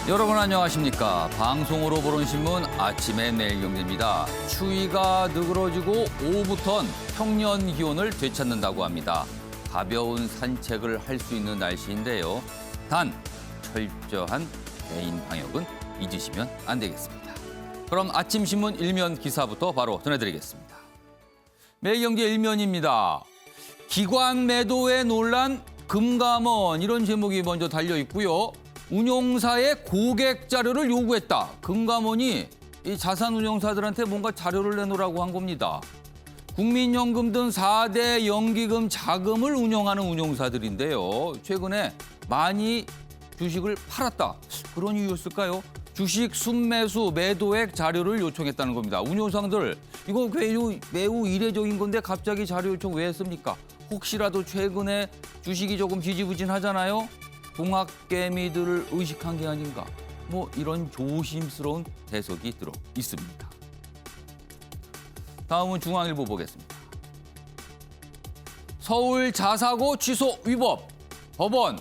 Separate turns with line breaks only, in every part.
여러분 안녕하십니까. 방송으로 보는 신문 아침의 내일경제입니다. 추위가 느그러지고 오후부턴 평년 기온을 되찾는다고 합니다. 가벼운 산책을 할 수 있는 날씨인데요. 단 철저한 개인 방역은 잊으시면 안 되겠습니다. 그럼 아침 신문 일면 기사부터 바로 전해드리겠습니다. 매일경제 일면입니다. 기관 매도에 논란 금감원, 이런 제목이 먼저 달려 있고요. 운용사의 고객 자료를 요구했다. 금감원이 이 자산운용사들한테 뭔가 자료를 내놓으라고 한 겁니다. 국민연금 등 4대 연기금 자금을 운영하는 운용사들인데요. 최근에 많이 주식을 팔았다. 그런 이유였을까요? 주식 순매수 매도액 자료를 요청했다는 겁니다. 운용사들, 이거 매우 이례적인 건데 갑자기 자료 요청 왜 했습니까? 혹시라도 최근에 주식이 조금 지지부진하잖아요. 동학개미들을 의식한 게 아닌가. 이런 조심스러운 해석이 들어 있습니다. 다음은 중앙일보 보겠습니다. 서울 자사고 취소 위법. 법원,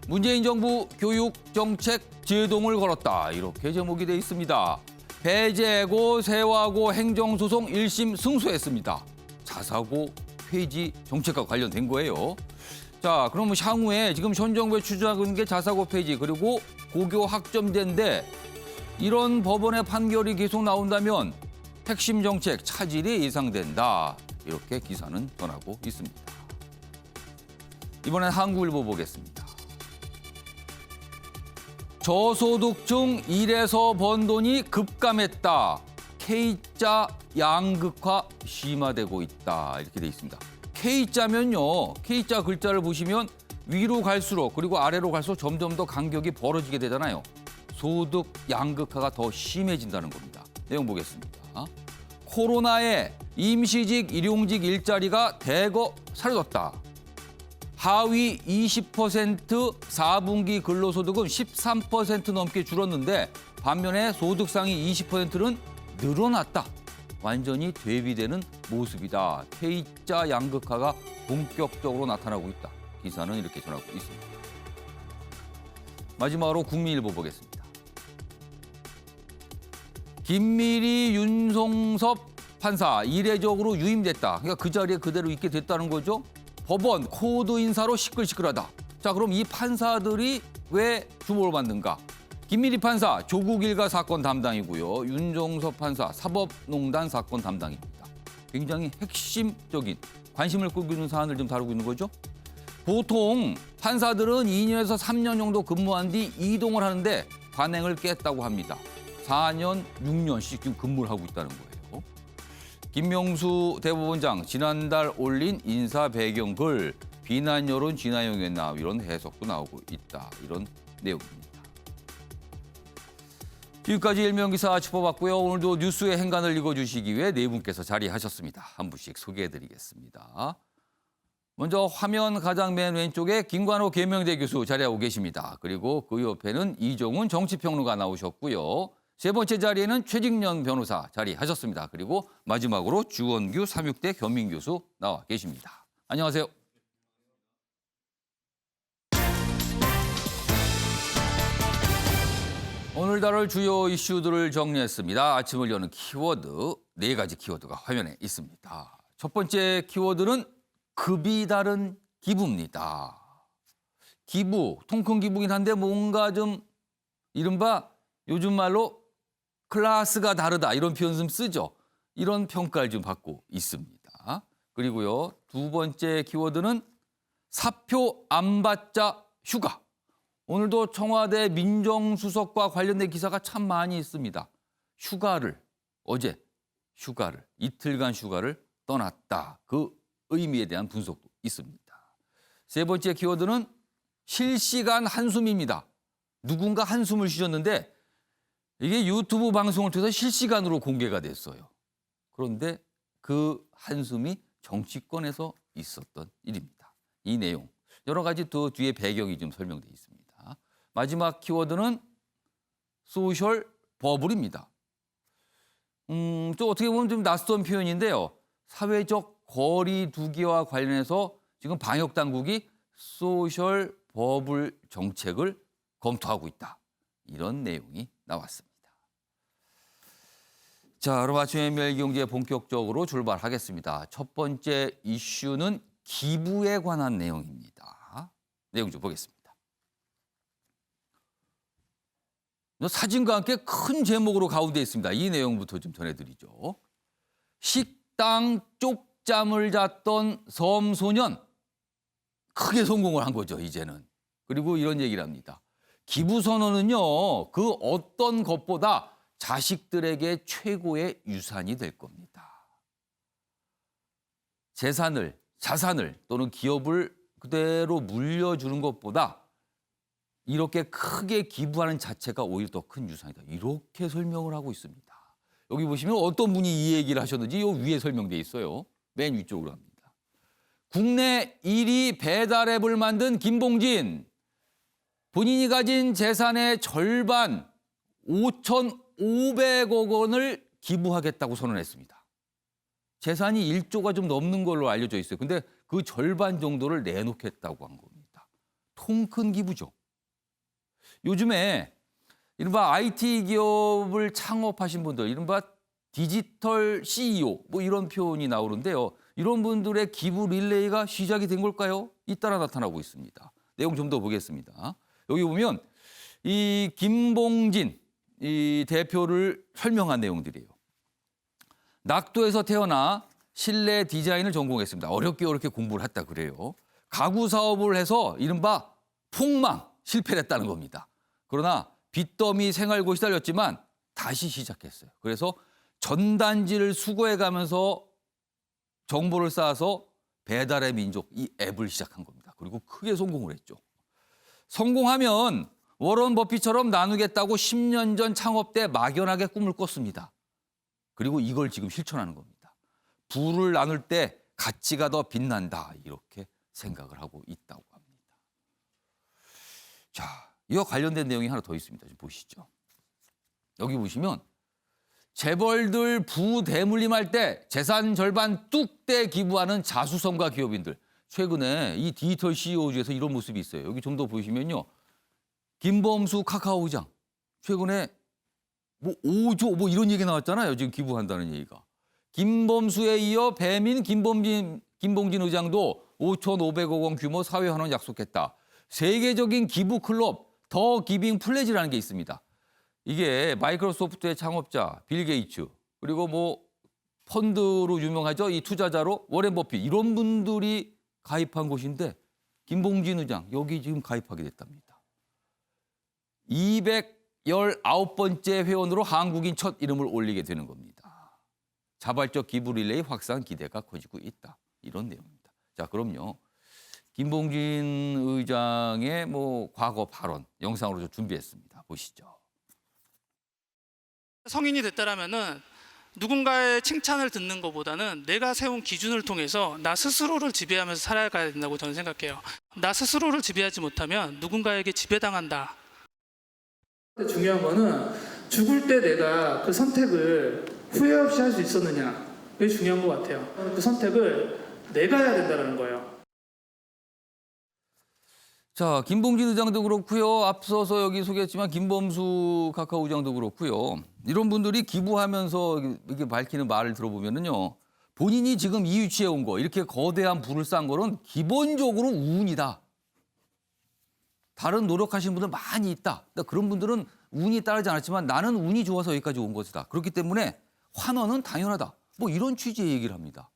문재인 정부 교육정책 제동을 걸었다. 이렇게 제목이 돼 있습니다. 배제고, 세화고 행정소송 1심 승소했습니다. 자사고 폐지 정책과 관련된 거예요. 자, 그러면 향후에 지금 현 정부에 추진하고 있는 게 자사고 폐지 그리고 고교 학점제인데 이런 법원의 판결이 계속 나온다면 핵심 정책 차질이 예상된다. 이렇게 기사는 전하고 있습니다. 이번엔 한국일보 보겠습니다. 저소득층 일에서 번 돈이 급감했다. K자 양극화 심화되고 있다. 이렇게 돼 있습니다. K자면요. K자 글자를 보시면 위로 갈수록 그리고 아래로 갈수록 점점 더 간격이 벌어지게 되잖아요. 소득 양극화가 더 심해진다는 겁니다. 내용 보겠습니다. 코로나에 임시직, 일용직 일자리가 대거 사라졌다. 하위 20% 4분기 근로소득은 13% 넘게 줄었는데 반면에 소득 상위 20%는 늘어났다. 완전히 대비되는 모습이다. K자 양극화가 본격적으로 나타나고 있다. 기사는 이렇게 전하고 있습니다. 마지막으로 국민일보 보겠습니다. 김미리, 윤송섭 판사 이례적으로 유임됐다. 그러니까 그 자리에 그대로 있게 됐다는 거죠. 법원 코드 인사로 시끌시끌하다. 자, 그럼 이 판사들이 왜 주목을 받는가? 김미리 판사 조국 일가 사건 담당이고요. 윤종섭 판사 사법농단 사건 담당입니다. 굉장히 핵심적인 관심을 끌고 있는 사안을 좀 다루고 있는 거죠. 보통 판사들은 2년에서 3년 정도 근무한 뒤 이동을 하는데 관행을 깼다고 합니다. 4년, 6년씩 지금 근무를 하고 있다는 거예요. 김명수 대법원장 지난달 올린 인사 배경 글 비난 여론 진화용이었나 이런 해석도 나오고 있다. 이런 내용입니다. 지금까지 일면 기사 짚어봤고요. 오늘도 뉴스의 행간을 읽어주시기 위해 네 분께서 자리하셨습니다. 한 분씩 소개해드리겠습니다. 먼저 화면 가장 맨 왼쪽에 김관호 계명대 교수 자리하고 계십니다. 그리고 그 옆에는 이종훈 정치평론가 나오셨고요. 세 번째 자리에는 최직련 변호사 자리하셨습니다. 그리고 마지막으로 주원규 삼육대 겸임교수 나와 계십니다. 안녕하세요. 오늘 다룰 주요 이슈들을 정리했습니다. 아침을 여는 키워드, 4가지 키워드가 화면에 있습니다. 첫 번째 키워드는 급이 다른 기부입니다. 기부, 통큰 기부긴 한데 뭔가 좀 이른바 요즘 말로 클래스가 다르다 이런 표현 좀 쓰죠. 이런 평가를 좀 받고 있습니다. 그리고요, 두 번째 키워드는 사표 안 받자 휴가. 오늘도 청와대 민정수석과 관련된 기사가 참 많이 있습니다. 어제 휴가를, 이틀간 휴가를 떠났다. 그 의미에 대한 분석도 있습니다. 세 번째 키워드는 실시간 한숨입니다. 누군가 한숨을 쉬셨는데 이게 유튜브 방송을 통해서 실시간으로 공개가 됐어요. 그런데 그 한숨이 정치권에서 있었던 일입니다. 이 내용, 여러 가지 또 뒤에 배경이 좀 설명되어 있습니다. 마지막 키워드는 소셜 버블입니다. 또 어떻게 보면 좀 낯선 표현인데요. 사회적 거리 두기와 관련해서 지금 방역 당국이 소셜 버블 정책을 검토하고 있다. 이런 내용이 나왔습니다. 자, 그럼 아침의 멸경제 본격적으로 출발하겠습니다. 첫 번째 이슈는 기부에 관한 내용입니다. 내용 좀 보겠습니다. 사진과 함께 큰 제목으로 가운데 있습니다. 이 내용부터 좀 전해드리죠. 식당 쪽잠을 잤던 섬소년 크게 성공을 한 거죠, 이제는. 그리고 이런 얘기를 합니다. 기부선언은요, 그 어떤 것보다 자식들에게 최고의 유산이 될 겁니다. 자산을 또는 기업을 그대로 물려주는 것보다 이렇게 크게 기부하는 자체가 오히려 더 큰 유산이다. 이렇게 설명을 하고 있습니다. 여기 보시면 어떤 분이 이 얘기를 하셨는지 이 위에 설명돼 있어요. 맨 위쪽으로 합니다. 국내 1위 배달앱을 만든 김봉진. 본인이 가진 재산의 절반 5,500억 원을 기부하겠다고 선언했습니다. 재산이 1조가 좀 넘는 걸로 알려져 있어요. 근데 그 절반 정도를 내놓겠다고 한 겁니다. 통 큰 기부죠. 요즘에 이른바 IT 기업을 창업하신 분들, 이른바 디지털 CEO 뭐 이런 표현이 나오는데요. 이런 분들의 기부 릴레이가 시작이 된 걸까요? 잇따라 나타나고 있습니다. 내용 좀 더 보겠습니다. 여기 보면 이 김봉진 이 대표를 설명한 내용들이에요. 낙도에서 태어나 실내 디자인을 전공했습니다. 어렵게 공부를 했다 그래요. 가구 사업을 해서 이른바 폭망 실패를 했다는 겁니다. 그러나 빚더미 생활고에 시달렸지만 다시 시작했어요. 그래서 전단지를 수거해가면서 정보를 쌓아서 배달의 민족 이 앱을 시작한 겁니다. 그리고 크게 성공을 했죠. 성공하면 워런 버핏처럼 나누겠다고 10년 전 창업 때 막연하게 꿈을 꿨습니다. 그리고 이걸 지금 실천하는 겁니다. 부를 나눌 때 가치가 더 빛난다. 이렇게 생각을 하고 있다고 합니다. 자, 이와 관련된 내용이 하나 더 있습니다. 좀 보시죠. 여기 보시면 재벌들 부대물림할 때 재산 절반 뚝 떼 기부하는 자수성가 기업인들. 최근에 이 디지털 CEO 중에서 이런 모습이 있어요. 여기 좀 더 보시면요. 김범수 카카오 의장. 최근에 뭐 5조 뭐 이런 얘기 나왔잖아요. 지금 기부한다는 얘기가. 김범수에 이어 배민 김봉진 의장도 5,500억 원 규모 사회 환원 약속했다. 세계적인 기부 클럽 더 기빙 플래지라는 게 있습니다. 이게 마이크로소프트의 창업자 빌 게이츠 그리고 뭐 펀드로 유명하죠. 이 투자자로 워렌 버핏 이런 분들이 가입한 곳인데 김봉진 의장 여기 지금 가입하게 됐답니다. 219번째 회원으로 한국인 첫 이름을 올리게 되는 겁니다. 자발적 기부 릴레이 확산 기대가 커지고 있다. 이런 내용입니다. 자, 그럼요. 김봉진 의장의 뭐 과거 발언 영상으로 좀 준비했습니다. 보시죠.
성인이 됐다라면은 누군가의 칭찬을 듣는 것보다는 내가 세운 기준을 통해서 나 스스로를 지배하면서 살아가야 된다고 저는 생각해요. 나 스스로를 지배하지 못하면 누군가에게 지배당한다. 중요한 거는 죽을 때 내가 그 선택을 후회 없이 할 수 있었느냐. 그게 중요한 것 같아요. 그 선택을 내가 해야 된다는 거예요.
자, 김봉진 의장도 그렇고요. 앞서서 여기 소개했지만 김범수 카카오 의장도 그렇고요. 이런 분들이 기부하면서 이렇게 밝히는 말을 들어보면은요. 본인이 지금 이 위치에 온 거, 이렇게 거대한 부를 쌓은 거는 기본적으로 운이다. 다른 노력하시는 분들 많이 있다. 그러니까 그런 분들은 운이 따르지 않았지만 나는 운이 좋아서 여기까지 온 것이다. 그렇기 때문에 환원은 당연하다. 뭐 이런 취지의 얘기를 합니다.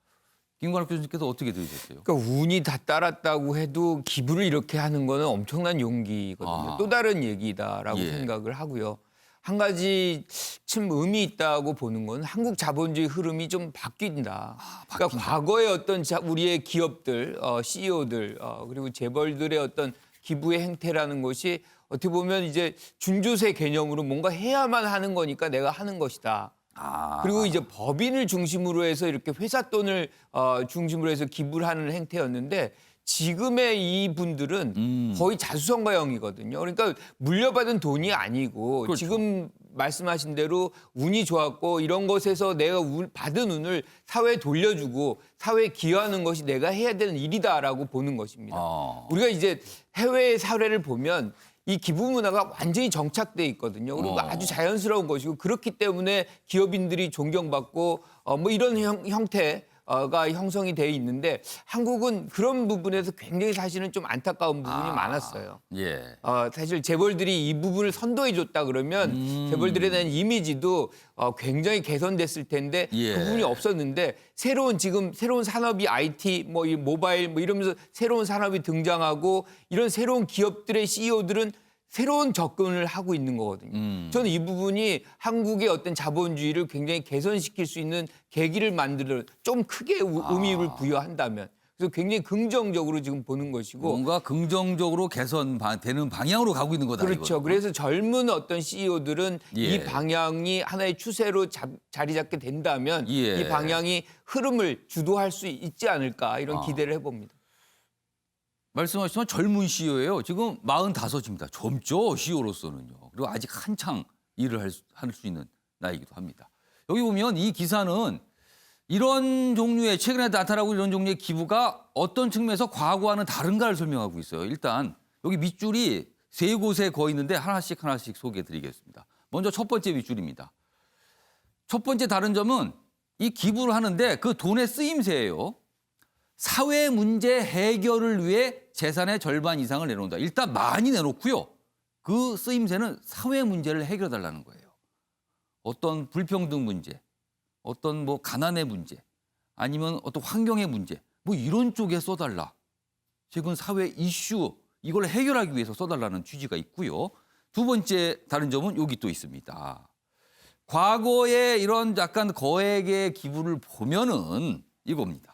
김관욱 교수님께서 어떻게 들으셨어요?
그러니까 운이 다 따랐다고 해도 기부를 이렇게 하는 거는 엄청난 용기거든요. 또 다른 얘기다라고 생각을 하고요. 한 가지 참 의미 있다고 보는 건 한국 자본주의 흐름이 좀 바뀐다. 그러니까 과거의 어떤 우리의 기업들, CEO들 그리고 재벌들의 어떤 기부의 행태라는 것이 어떻게 보면 이제 준조세 개념으로 뭔가 해야만 하는 거니까 내가 하는 것이다. 그리고 이제 법인을 중심으로 해서 이렇게 회사 돈을 중심으로 해서 기부를 하는 행태였는데 지금의 이분들은 거의 자수성가형이거든요. 그러니까 물려받은 돈이 아니고
그렇죠.
지금 말씀하신 대로 운이 좋았고 이런 것에서 내가 받은 운을 사회에 돌려주고 사회에 기여하는 것이 내가 해야 되는 일이다라고 보는 것입니다. 우리가 이제 해외의 사례를 보면 이 기부 문화가 완전히 정착돼 있거든요. 그리고 아주 자연스러운 것이고 그렇기 때문에 기업인들이 존경받고 뭐 이런 형태가 형성이 돼 있는데 한국은 그런 부분에서 굉장히 사실은 좀 안타까운 부분이 많았어요.
예.
사실 재벌들이 이 부분을 선도해 줬다 그러면 재벌들에 대한 이미지도 굉장히 개선됐을 텐데
예.
그 부분이 없었는데 지금 새로운 산업이 IT 뭐 이 모바일 뭐 이러면서 새로운 산업이 등장하고 이런 새로운 기업들의 CEO들은 새로운 접근을 하고 있는 거거든요. 저는 이 부분이 한국의 어떤 자본주의를 굉장히 개선시킬 수 있는 계기를 만들어 좀 크게 의미를 부여한다면 그래서 굉장히 긍정적으로 지금 보는 것이고
뭔가 긍정적으로 개선되는 방향으로 가고 있는 거다.
그렇죠.
이거는.
그래서 젊은 어떤 CEO들은
예.
이 방향이 하나의 추세로 자리 잡게 된다면
예.
이 방향이 흐름을 주도할 수 있지 않을까 이런 기대를 해봅니다.
말씀하셨지만 젊은 CEO예요. 지금 45입니다. 젊죠, CEO로서는요. 그리고 아직 한창 일을 할 수 있는 나이기도 합니다. 여기 보면 이 기사는 이런 종류의 최근에 나타나고 이런 종류의 기부가 어떤 측면에서 과거와는 다른가를 설명하고 있어요. 일단 여기 밑줄이 3곳에 거의 있는데 하나씩 소개해드리겠습니다. 먼저 첫 번째 밑줄입니다. 첫 번째 다른 점은 이 기부를 하는데 그 돈의 쓰임새예요. 사회 문제 해결을 위해 재산의 절반 이상을 내놓는다. 일단 많이 내놓고요. 그 쓰임새는 사회 문제를 해결해달라는 거예요. 어떤 불평등 문제, 어떤 뭐 가난의 문제, 아니면 어떤 환경의 문제, 뭐 이런 쪽에 써달라. 최근 사회 이슈 이걸 해결하기 위해서 써달라는 취지가 있고요. 두 번째 다른 점은 여기 또 있습니다. 과거에 이런 약간 거액의 기부를 보면은 이겁니다.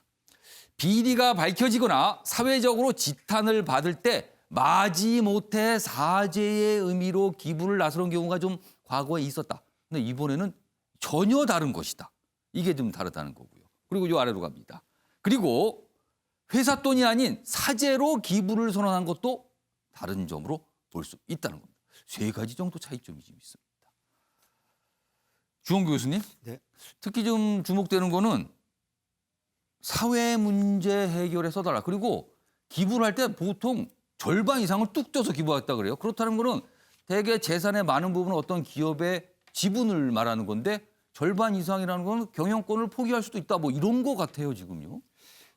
비리가 밝혀지거나 사회적으로 지탄을 받을 때 마지못해 사죄의 의미로 기부를 나서는 경우가 좀 과거에 있었다. 근데 이번에는 전혀 다른 것이다. 이게 좀 다르다는 거고요. 그리고 이 아래로 갑니다. 그리고 회사 돈이 아닌 사재로 기부를 선언한 것도 다른 점으로 볼 수 있다는 겁니다. 3가지 정도 차이점이 좀 있습니다. 주홍 교수님,
네.
특히 좀 주목되는 거는 사회 문제 해결에 써달라. 그리고 기부를 할 때 보통 절반 이상을 뚝 떼서 기부했다 그래요. 그렇다는 거는 대개 재산의 많은 부분은 어떤 기업의 지분을 말하는 건데 절반 이상이라는 건 경영권을 포기할 수도 있다. 뭐 이런 거 같아요, 지금요.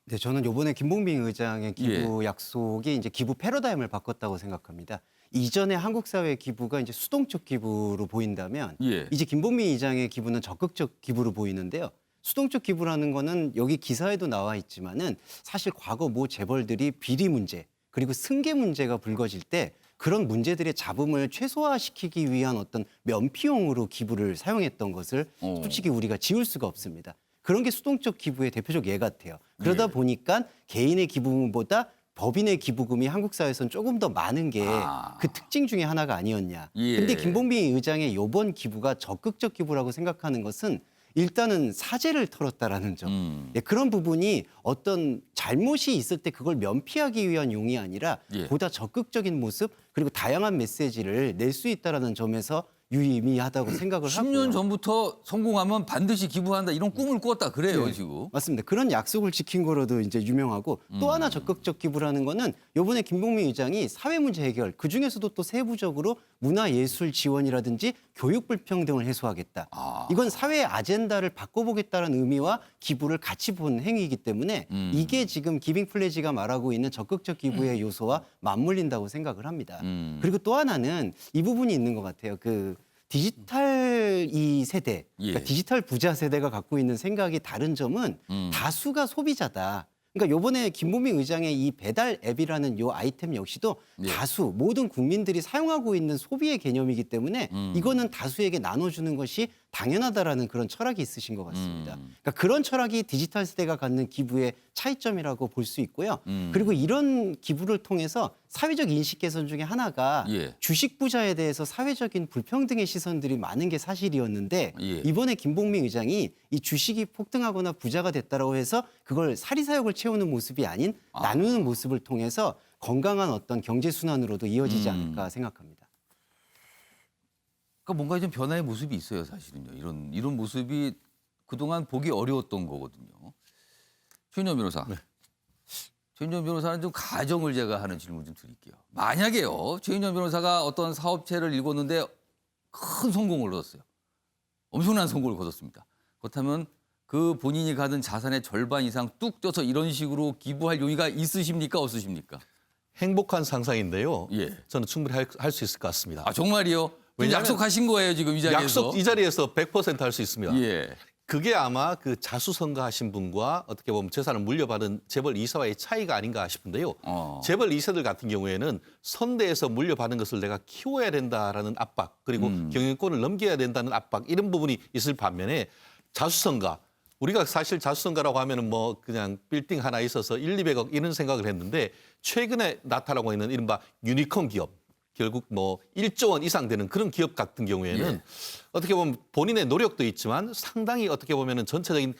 네, 저는 이번에 김봉빈 의장의 기부
예.
약속이 이제 기부 패러다임을 바꿨다고 생각합니다. 이전에 한국 사회 기부가 이제 수동적 기부로 보인다면
예.
이제 김봉빈 의장의 기부는 적극적 기부로 보이는데요. 수동적 기부라는 거는 여기 기사에도 나와 있지만은 사실 과거 모 재벌들이 비리 문제 그리고 승계 문제가 불거질 때 그런 문제들의 잡음을 최소화시키기 위한 어떤 면피용으로 기부를 사용했던 것을 솔직히 우리가 지울 수가 없습니다. 그런 게 수동적 기부의 대표적 예 같아요. 그러다
예.
보니까 개인의 기부금보다 법인의 기부금이 한국 사회에서는 조금 더 많은 게 그 특징 중에 하나가 아니었냐.
예.
근데 김봉빈 의장의 이번 기부가 적극적 기부라고 생각하는 것은 일단은 사죄를 털었다라는 점. 예, 그런 부분이 어떤 잘못이 있을 때 그걸 면피하기 위한 용이 아니라
예.
보다 적극적인 모습 그리고 다양한 메시지를 낼 수 있다라는 점에서 유의미하다고 생각을 하고요.
10년 전부터 성공하면 반드시 기부한다 이런 꿈을 꾸었다 그래요,
네.
지금.
맞습니다. 그런 약속을 지킨 거로도 이제 유명하고 또 하나 적극적 기부라는 거는 이번에 김봉민 의장이 사회 문제 해결 그중에서도 또 세부적으로 문화예술 지원이라든지 교육 불평등을 해소하겠다. 이건 사회의 아젠다를 바꿔보겠다는 의미와 기부를 같이 본 행위이기 때문에 이게 지금 기빙 플래지가 말하고 있는 적극적 기부의 요소와 맞물린다고 생각을 합니다. 그리고 또 하나는 이 부분이 있는 것 같아요. 그 디지털 이 세대, 그러니까
예.
디지털 부자 세대가 갖고 있는 생각이 다른 점은 다수가 소비자다. 그러니까 요번에 김봉민 의장의 이 배달 앱이라는 요 아이템 역시도
예.
다수 모든 국민들이 사용하고 있는 소비의 개념이기 때문에 이거는 다수에게 나눠주는 것이 당연하다라는 그런 철학이 있으신 것 같습니다. 그러니까 그런 철학이 디지털 세대가 갖는 기부의 차이점이라고 볼 수 있고요. 그리고 이런 기부를 통해서 사회적 인식 개선 중에 하나가
예.
주식 부자에 대해서 사회적인 불평등의 시선들이 많은 게 사실이었는데
예.
이번에 김봉민 의장이 이 주식이 폭등하거나 부자가 됐다라고 해서 그걸 사리사욕을 채우는 모습이 아닌 나누는 모습을 통해서 건강한 어떤 경제 순환으로도 이어지지 않을까 생각합니다.
그러니까 뭔가 좀 변화의 모습이 있어요, 사실은요. 이런 모습이 그동안 보기 어려웠던 거거든요. 최윤영 변호사.
네.
최인정 변호사는 좀 가정을 제가 하는 질문 좀 드릴게요. 만약에요, 최인정 변호사가 어떤 사업체를 일궜는데 큰 성공을 얻었어요. 엄청난 성공을 거뒀습니다. 그렇다면 그 본인이 가진 자산의 절반 이상 뚝 쪄서 이런 식으로 기부할 용의가 있으십니까, 없으십니까?
행복한 상상인데요.
예.
저는 충분히 할 수 있을 것 같습니다.
아, 정말이요?
왜냐하면
약속하신 거예요, 지금 이 자리에서?
약속 이 자리에서 100% 할 수 있습니다.
예.
그게 아마 그 자수성가하신 분과 어떻게 보면 재산을 물려받은 재벌 2세와의 차이가 아닌가 싶은데요. 재벌 2세들 같은 경우에는 선대에서 물려받은 것을 내가 키워야 된다라는 압박, 그리고 경영권을 넘겨야 된다는 압박, 이런 부분이 있을 반면에 자수성가, 우리가 사실 자수성가라고 하면은 뭐 그냥 빌딩 하나 있어서 1, 200억 이런 생각을 했는데, 최근에 나타나고 있는 이른바 유니콘 기업, 결국 뭐 1조 원 이상 되는 그런 기업 같은 경우에는
예.
어떻게 보면 본인의 노력도 있지만 상당히 어떻게 보면은 전체적인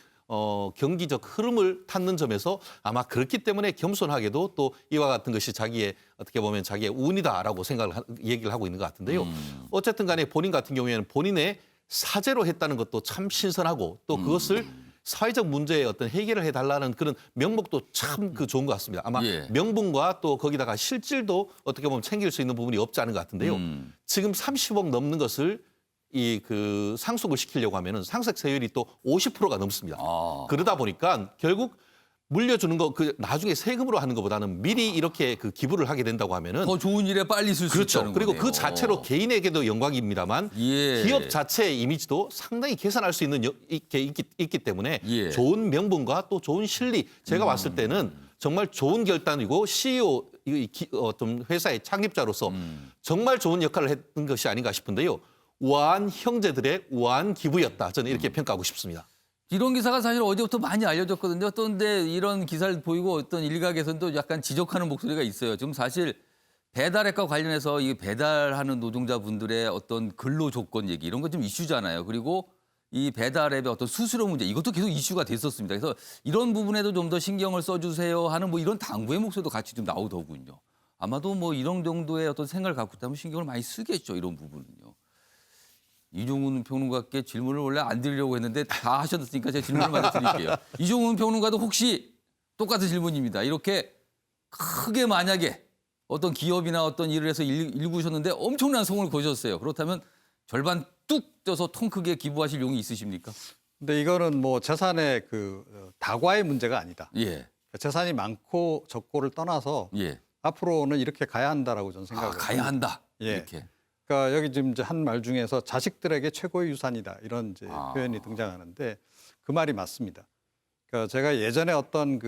경기적 흐름을 탔는 점에서 아마 그렇기 때문에 겸손하게도 또 이와 같은 것이 자기의 어떻게 보면 자기의 운이다라고 얘기를 하고 있는 것 같은데요. 어쨌든 간에 본인 같은 경우에는 본인의 사제로 했다는 것도 참 신선하고, 또 그것을 사회적 문제에 어떤 해결을 해달라는 그런 명목도 참 좋은 것 같습니다. 아마
예.
명분과 또 거기다가 실질도 어떻게 보면 챙길 수 있는 부분이 없지 않은 것 같은데요. 지금 30억 넘는 것을 상속을 시키려고 하면은 상속세율이 또 50%가 넘습니다. 그러다 보니까 결국 물려주는 거 나중에 세금으로 하는 것보다는 미리 이렇게 기부를 하게 된다고 하면은
더 좋은 일에 빨리 쓸 수
그렇죠.
있다는
그리고
거네요.
그 자체로 개인에게도 영광입니다만
예.
기업 자체의 이미지도 상당히 개선할 수 있는 있기 때문에
예.
좋은 명분과 또 좋은 실리, 제가 봤을 때는 정말 좋은 결단이고 CEO 어떤 회사의 창립자로서 정말 좋은 역할을 했던 것이 아닌가 싶은데요. 우아한 형제들의 우아한 기부였다. 저는 이렇게 평가하고 싶습니다.
이런 기사가 사실 어제부터 많이 알려졌거든요. 그런데 이런 기사를 보이고 어떤 일각에서는 또 약간 지적하는 목소리가 있어요. 지금 사실 배달앱과 관련해서 이 배달하는 노동자분들의 어떤 근로 조건 얘기 이런 거 좀 이슈잖아요. 그리고 이 배달앱의 어떤 수수료 문제 이것도 계속 이슈가 됐었습니다. 그래서 이런 부분에도 좀 더 신경을 써주세요 하는 뭐 이런 당부의 목소리도 같이 좀 나오더군요. 아마도 뭐 이런 정도의 어떤 생각을 갖고 있다면 신경을 많이 쓰겠죠. 이런 부분은요. 이종훈 평론가께 질문을 원래 안 드리려고 했는데 다 하셨으니까 제가 질문을 먼저 드릴게요. 이종훈 평론가도 혹시 똑같은 질문입니다. 이렇게 크게 만약에 어떤 기업이나 어떤 일을 해서 일구셨는데 엄청난 성공을 거셨어요. 그렇다면 절반 뚝 쪄서 통 크게 기부하실 용이 있으십니까?
근데 이거는 뭐 재산의 다과의 문제가 아니다.
예.
재산이 많고 적고를 떠나서
예.
앞으로는 이렇게 가야 한다라고 저는 생각을
가야 한다.
예.
이렇게.
그러니까 여기 지금 이제 한 말 중에서 자식들에게 최고의 유산이다 이런 이제 표현이 등장하는데 그 말이 맞습니다. 그러니까 제가 예전에 어떤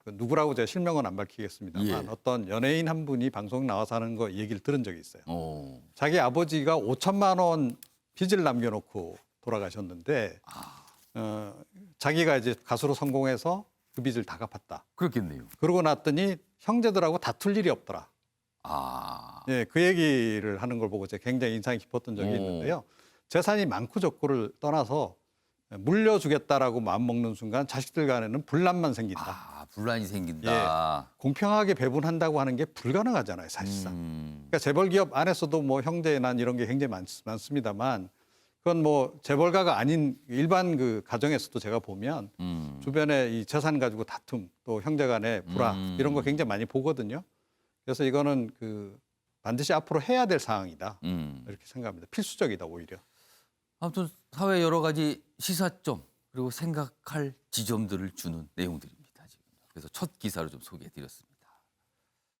누구라고 제가 실명은 안 밝히겠습니다만
예.
어떤 연예인 한 분이 방송 나와서 하는 거 얘기를 들은 적이 있어요.
오.
자기 아버지가 5천만 원 빚을 남겨놓고 돌아가셨는데 자기가 이제 가수로 성공해서 그 빚을 다 갚았다.
그렇겠네요.
그러고 났더니 형제들하고 다툴 일이 없더라. 예, 그 얘기를 하는 걸 보고 제가 굉장히 인상이 깊었던 적이 있는데요. 재산이 많고 적고를 떠나서 물려주겠다라고 마음먹는 순간 자식들 간에는 분란만 생긴다.
분란이 생긴다.
공평하게 배분한다고 하는 게 불가능하잖아요, 사실상. 그러니까 재벌기업 안에서도 뭐 형제난 이런 게 굉장히 많습니다만 그건 뭐 재벌가가 아닌 일반 가정에서도 제가 보면 주변에 이 재산 가지고 다툼 또 형제 간의 불화 이런 거 굉장히 많이 보거든요. 그래서 이거는 반드시 앞으로 해야 될 사항이다. 이렇게 생각합니다. 필수적이다, 오히려.
아무튼 사회 여러 가지 시사점 그리고 생각할 지점들을 주는 내용들입니다. 지금. 그래서 첫 기사로 좀 소개해드렸습니다.